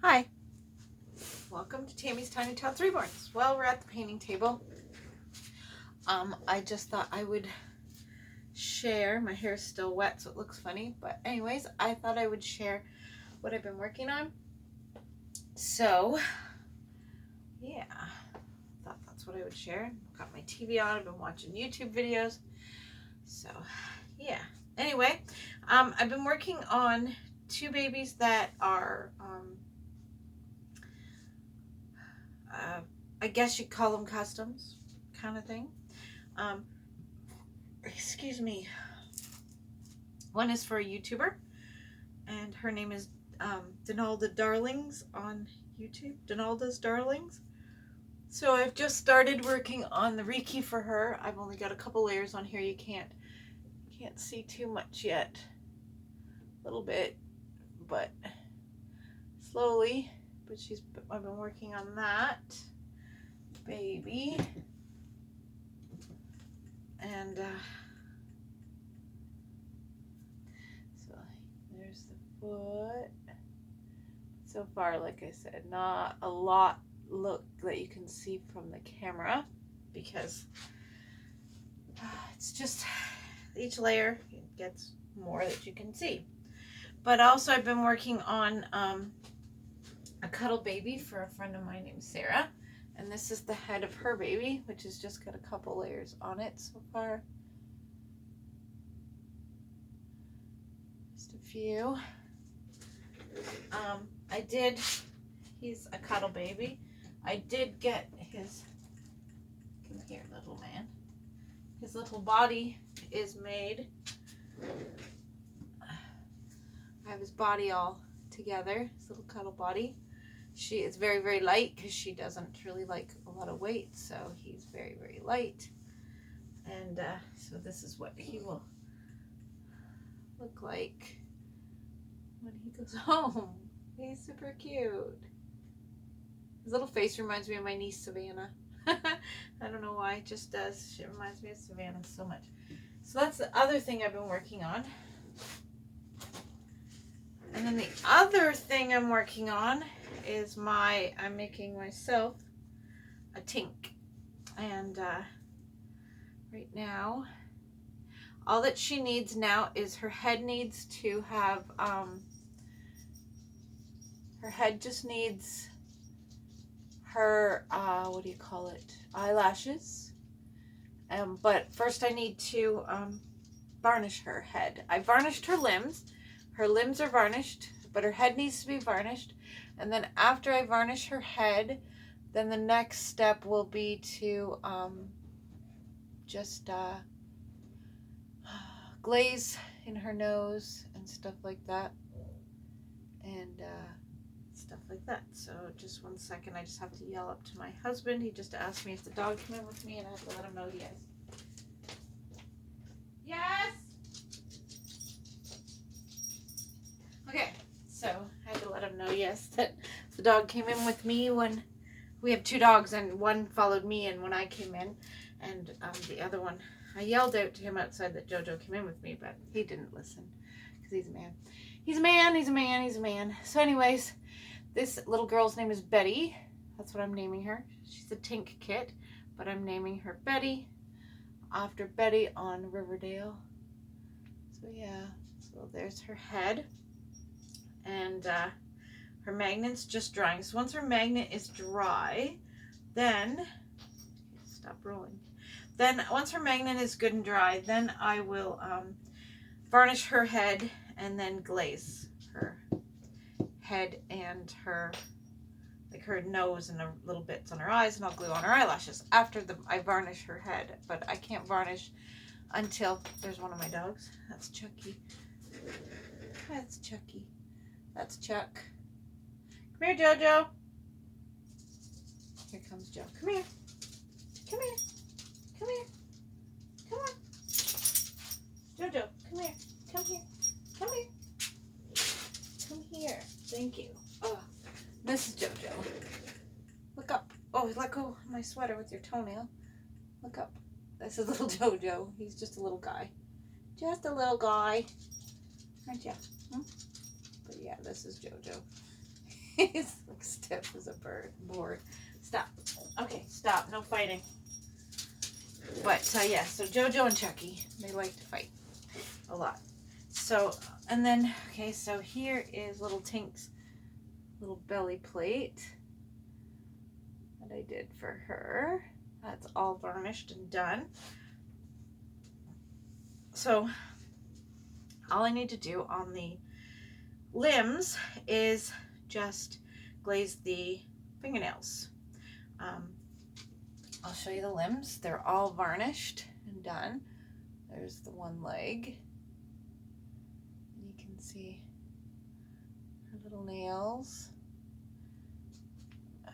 Hi, welcome to Tammy's Tiny Tots Reborns. Well, we're at the painting table. I just thought I would share, my hair's still wet so it looks funny, but anyways, I thought I would share what I've been working on. So, yeah, thought that's what I would share. Got my TV on, I've been watching YouTube videos. So, yeah. Anyway, I've been working on two babies that are, I guess you'd call them customs kind of thing. Excuse me. One is for a YouTuber, and her name is Donalda Darlings on YouTube. Donalda's Darlings. So I've just started working on the Reiki for her. I've only got a couple layers on here. You can't see too much yet. A little bit, but slowly. But I've been working on that baby. And so there's the foot. So far, like I said, not a lot look that you can see from the camera because it's just each layer gets more that you can see. But also I've been working on a cuddle baby for a friend of mine named Sarah. And this is the head of her baby, which has just got a couple layers on it so far. Just a few. He's a cuddle baby. I did get his, come here little man. His little body is made. I have his body all together, his little cuddle body. She is very, very light because she doesn't really like a lot of weight, so he's very, very light. And so this is what he will look like when he goes home. He's super cute. His little face reminds me of my niece Savannah. I don't know why, it just does. She reminds me of Savannah so much. So that's the other thing I've been working on. And then the other thing I'm working on is I'm making myself a tink. And right now, all that she needs now is her head needs to have, her head just needs her, what do you call it, eyelashes. But first I need to varnish her head. I varnished her limbs. Her limbs are varnished, but her head needs to be varnished. And then after I varnish her head, then the next step will be to just glaze in her nose and stuff like that. And stuff like that. So just 1 second, I just have to yell up to my husband. He just asked me if the dog came in with me, and I have to let him know yes. Yes! Okay, so I had to let him know yes, that the dog came in with me when we have two dogs, and one followed me in when I came in, and the other one, I yelled out to him outside that Jojo came in with me, but he didn't listen because he's a man. He's a man, he's a man, he's a man. So anyways, this little girl's name is Betty. That's what I'm naming her. She's a tink kit, but I'm naming her Betty after Betty on Riverdale. So yeah, so there's her head. And her magnet's just drying. So once her magnet is dry, then, stop rolling. Then once her magnet is good and dry, then I will varnish her head and then glaze her head and her, like her nose and the little bits on her eyes, and I'll glue on her eyelashes after I varnish her head. But I can't varnish until, there's one of my dogs. That's Chucky. That's Chucky. That's Chuck. Come here, Jojo. Here comes Joe. Come here. Come here. Come here. Come on. Jojo, come here. Come here. Come here. Come here. Thank you. Oh, this is Jojo. Look up. Oh, let go of my sweater with your toenail. Look up. This is little Jojo. He's just a little guy. Just a little guy. Aren't you? Hmm? But yeah, this is Jojo. He's like stiff as a board. Stop. Okay, stop. No fighting. But yeah, so Jojo and Chucky, they like to fight a lot. So, and then, okay, so here is little Tink's little belly plate that I did for her. That's all varnished and done. So all I need to do on the limbs is just glaze the fingernails. I'll show you the limbs. They're all varnished and done. There's the one leg. And you can see her little nails. You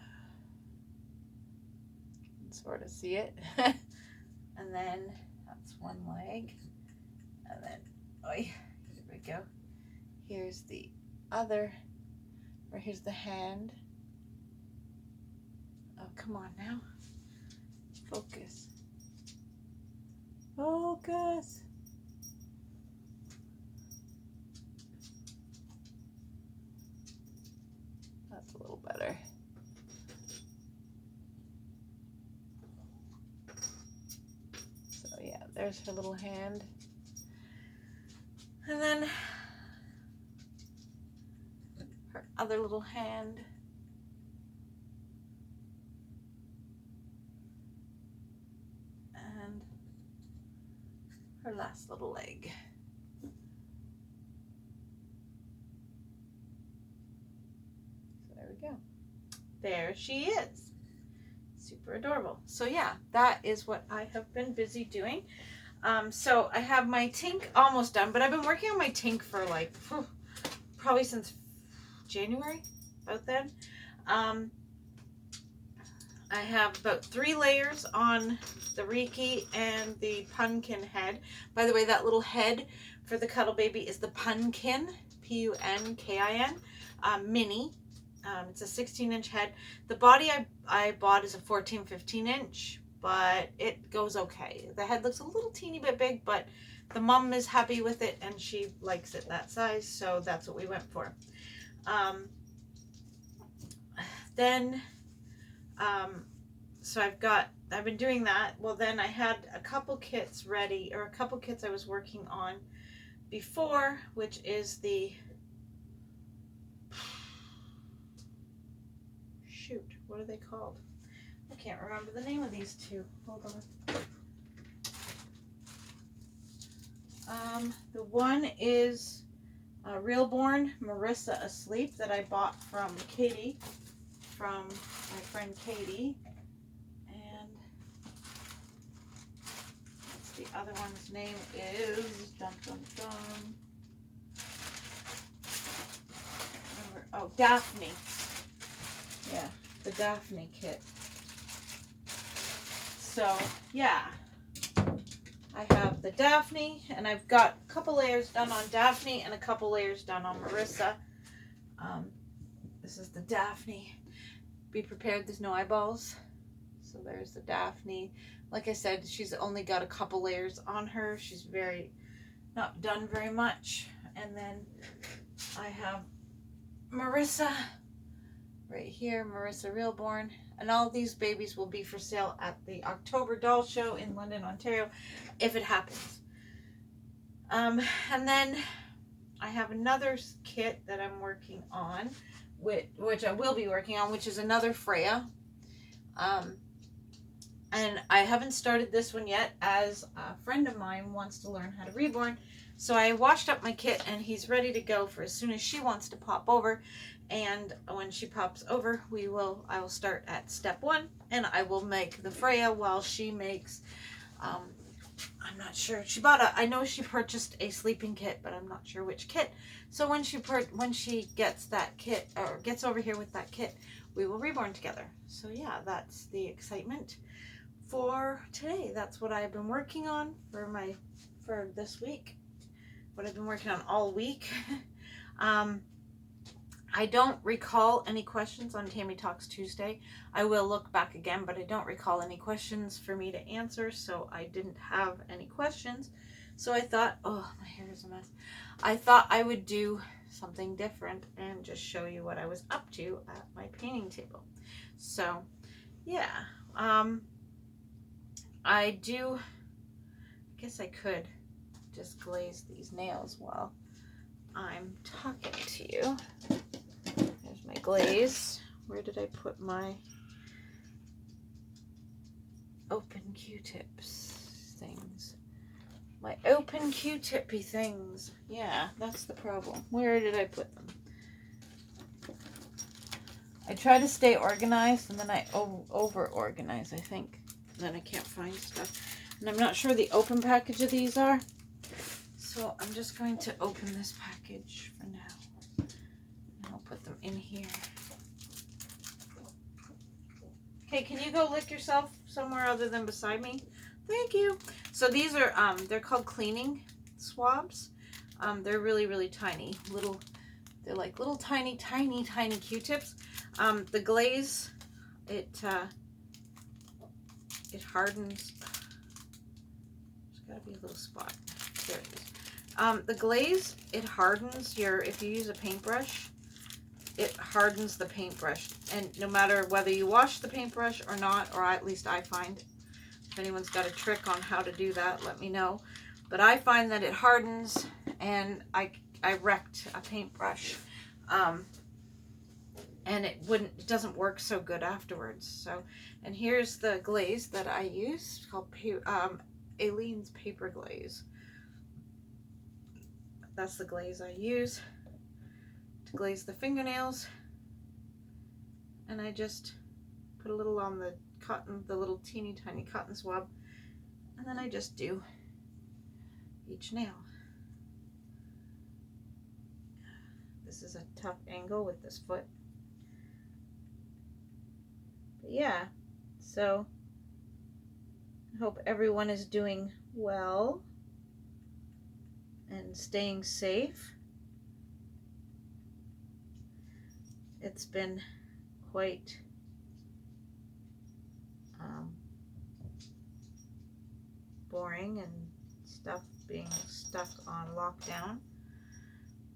can sort of see it. And then that's one leg. And then, oh, here we go. Here's the other, or here's the hand. Oh, come on now. Focus. Focus. That's a little better. So yeah, there's her little hand. And then her other little hand. And her last little leg. So there we go. There she is. Super adorable. So yeah, that is what I have been busy doing. So I have my Tink almost done, but I've been working on my Tink for like probably since January, about then. I have about 3 layers on the Reiki and the pumpkin head. By the way, that little head for the cuddle baby is the pumpkin, Punkin, mini. It's a 16-inch head. The body I bought is a 14-15 inch, but it goes okay. The head looks a little teeny bit big, but the mom is happy with it and she likes it that size, so that's what we went for. So I've been doing that. Well, then I had a couple kits ready, or a couple kits I was working on before, which is the, shoot, what are they called? I can't remember the name of these two. Hold on. The one is Realborn Marissa Asleep that I bought from Katie, from my friend Katie. And the other one's name is Daphne. Yeah, the Daphne kit. So yeah, I have the Daphne, and I've got a couple layers done on Daphne and a couple layers done on Marissa. This is the Daphne. Be prepared, there's no eyeballs. So there's the Daphne. Like I said, she's only got a couple layers on her. She's not done very much. And then I have Marissa right here, Marissa Realborn. And all these babies will be for sale at the October Doll Show in London, Ontario, if it happens. And then I have another kit that I'm working on, which I will be working on, which is another Freya. And I haven't started this one yet, as a friend of mine wants to learn how to reborn. So I washed up my kit and he's ready to go for as soon as she wants to pop over. And when she pops over, I will start at step 1 and I will make the Freya while she makes, I'm not sure. I know she purchased a sleeping kit, but I'm not sure which kit. So when she gets that kit, or gets over here with that kit, we will reborn together. So yeah, that's the excitement for today. That's what I've been working on for this week. What I've been working on all week. I don't recall any questions on Tammy Talks Tuesday. I will look back again, but I don't recall any questions for me to answer, so I didn't have any questions. So I thought, oh, my hair is a mess. I thought I would do something different and just show you what I was up to at my painting table. So yeah, I guess I could just glaze these nails while I'm talking to you. There's my glaze. Where did I put my open Q-tips things? My open Q-tippy things. Yeah, that's the problem. Where did I put them? I try to stay organized, and then I over-organize, I think. Then I can't find stuff. And I'm not sure the open package of these are. So I'm just going to open this package for now. And I'll put them in here. Okay, can you go lick yourself somewhere other than beside me? Thank you. So these are, they're called cleaning swabs. They're really, really tiny. They're like little tiny Q-tips. The glaze, it hardens. There's gotta be a little spot. There it is. The glaze, it hardens if you use a paintbrush, it hardens the paintbrush. And no matter whether you wash the paintbrush or not, or at least I find, if anyone's got a trick on how to do that, let me know. But I find that it hardens, and I wrecked a paintbrush. And it doesn't work so good afterwards. So, and here's the glaze that I use. It's called Aleene's Paper Glaze. That's the glaze I use to glaze the fingernails. And I just put a little on the cotton, the little teeny tiny cotton swab, and then I just do each nail. This is a tough angle with this foot. But yeah, so I hope everyone is doing well and staying safe. It's been quite boring and stuff being stuck on lockdown.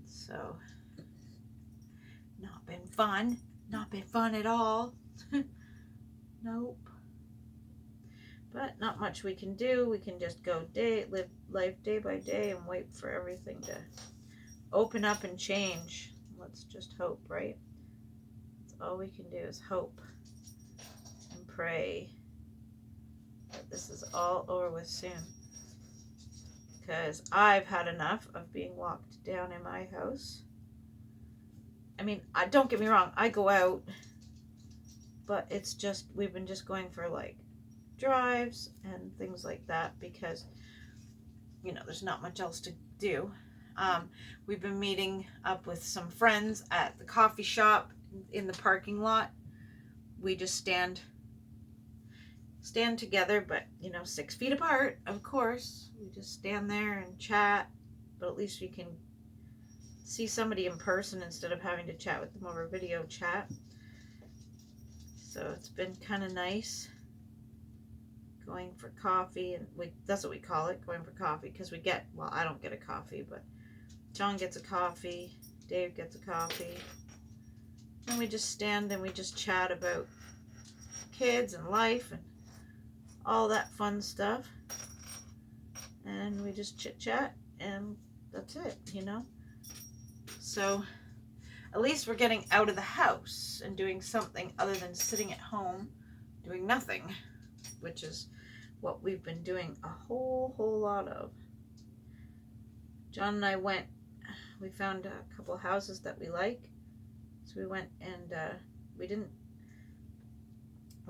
So not been fun. Not been fun at all. Nope. But not much we can do. We can just live life day by day and wait for everything to open up and change. Let's just hope, right? That's all we can do is hope and pray that this is all over with soon. Because I've had enough of being locked down in my house. I mean, don't get me wrong, I go out, but it's just, we've been just going for like drives and things like that because, you know, there's not much else to do. We've been meeting up with some friends at the coffee shop in the parking lot. We just stand together, but, you know, 6 feet apart, of course. We just stand there and chat, but at least we can see somebody in person instead of having to chat with them over video chat. So it's been kind of nice going for coffee, and that's what we call it, going for coffee, because I don't get a coffee, but John gets a coffee, Dave gets a coffee, and we just stand and we just chat about kids and life and all that fun stuff, and we just chit chat, and that's it, you know. So at least we're getting out of the house and doing something other than sitting at home doing nothing, which is what we've been doing a whole lot of. John and I we found a couple houses that we like, so we went and we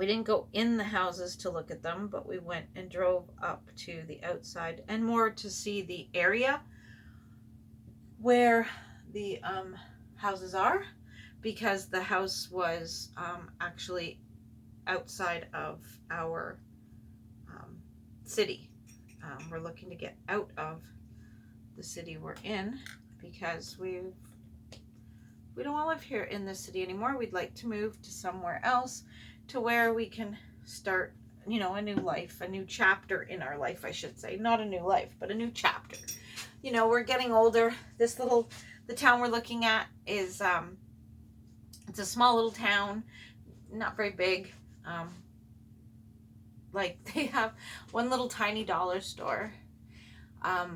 didn't go in the houses to look at them, but we went and drove up to the outside and more to see the area where the houses are, because the house was actually outside of our city. We're looking to get out of the city we're in because we don't want to live here in this city anymore. We'd like to move to somewhere else to where we can start, you know, a new life, a new chapter in our life, I should say. Not a new life, but a new chapter. You know, we're getting older. This little the town we're looking at is, it's a small little town, not very big. Like, they have one little tiny dollar store. A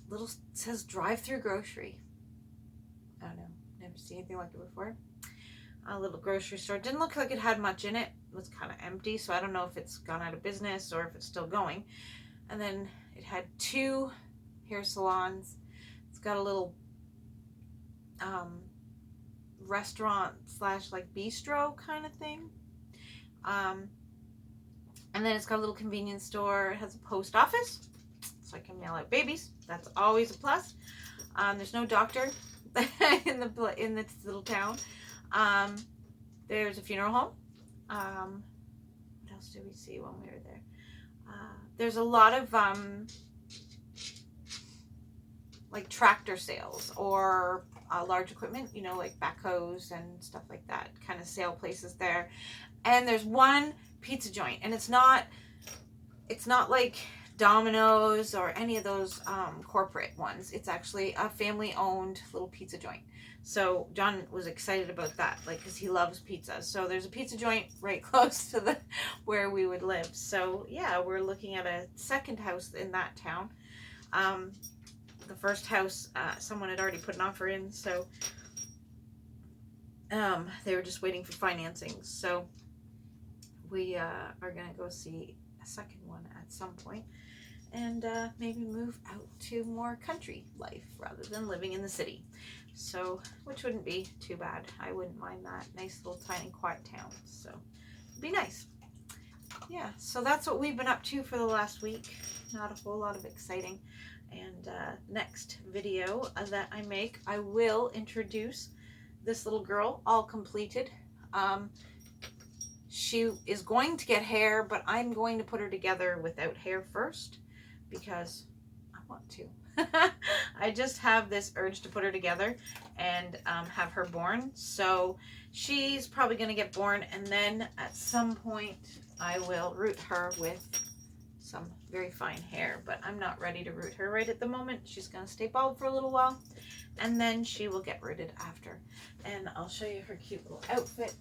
little, says drive-through grocery. I don't know, never seen anything like it before. A little grocery store. Didn't look like it had much in it. It was kind of empty, so I don't know if it's gone out of business or if it's still going. And then it had 2 hair salons. It's got a little restaurant / like bistro kind of thing. And then it's got a little convenience store. It has a post office, so I can mail out babies. That's always a plus. There's no doctor in this little town. There's a funeral home. What else did we see when we were there? There's a lot of like tractor sales or large equipment, you know, like backhoes and stuff like that, kind of sale places there. And there's one pizza joint, and it's not like Domino's or any of those corporate ones. It's actually a family-owned little pizza joint. So John was excited about that, like, because he loves pizza. So there's a pizza joint right close to where we would live. So yeah, we're looking at a second house in that town. The first house, someone had already put an offer in, so they were just waiting for financing. So we are gonna go see a second one at some point, and maybe move out to more country life rather than living in the city. So, which wouldn't be too bad. I wouldn't mind that. Nice little tiny quiet town. So, it'd be nice. Yeah, so that's what we've been up to for the last week. Not a whole lot of exciting. And next video that I make, I will introduce this little girl, all completed. She is going to get hair, but I'm going to put her together without hair first because I want to. I just have this urge to put her together and have her born. So she's probably going to get born, and then at some point I will root her with some very fine hair, but I'm not ready to root her right at the moment. She's going to stay bald for a little while, and then she will get rooted after. And I'll show you her cute little outfit.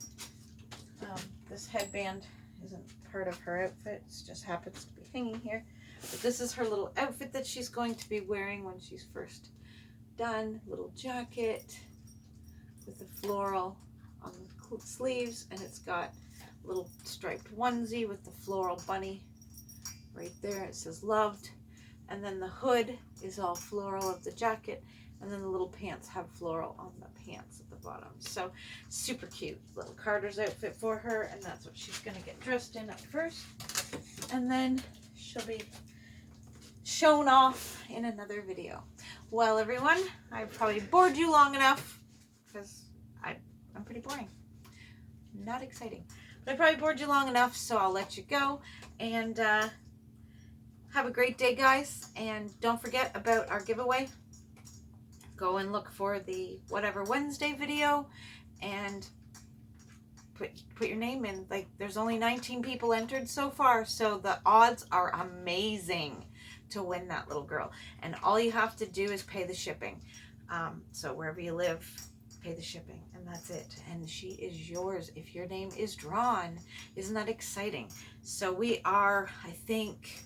This headband isn't part of her outfit. It just happens to be hanging here. But this is her little outfit that she's going to be wearing when she's first done. Little jacket with the floral on the sleeves, and it's got a little striped onesie with the floral bunny right there. It says loved, and then the hood is all floral of the jacket, and then the little pants have floral on the pants at the bottom. So super cute little Carter's outfit for her, and that's what she's gonna get dressed in at first, and then she'll be shown off in another video. Well, everyone, I've probably bored you long enough because I'm pretty boring, not exciting, but I probably bored you long enough, so I'll let you go. And have a great day, guys, and don't forget about our giveaway. Go and look for the Whatever Wednesday video and put your name in. Like, there's only 19 people entered so far, so the odds are amazing to win that little girl. And all you have to do is pay the shipping. So wherever you live, pay the shipping, and that's it. And she is yours if your name is drawn. Isn't that exciting? So we are, I think,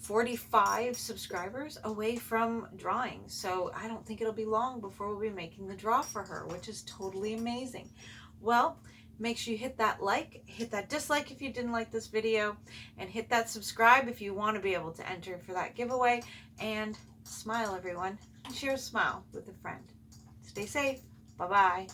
45 subscribers away from drawing. So I don't think it'll be long before we'll be making the draw for her, which is totally amazing. Well, make sure you hit that like, hit that dislike if you didn't like this video, and hit that subscribe if you want to be able to enter for that giveaway. And smile, everyone. Share a smile with a friend. Stay safe. Bye-bye.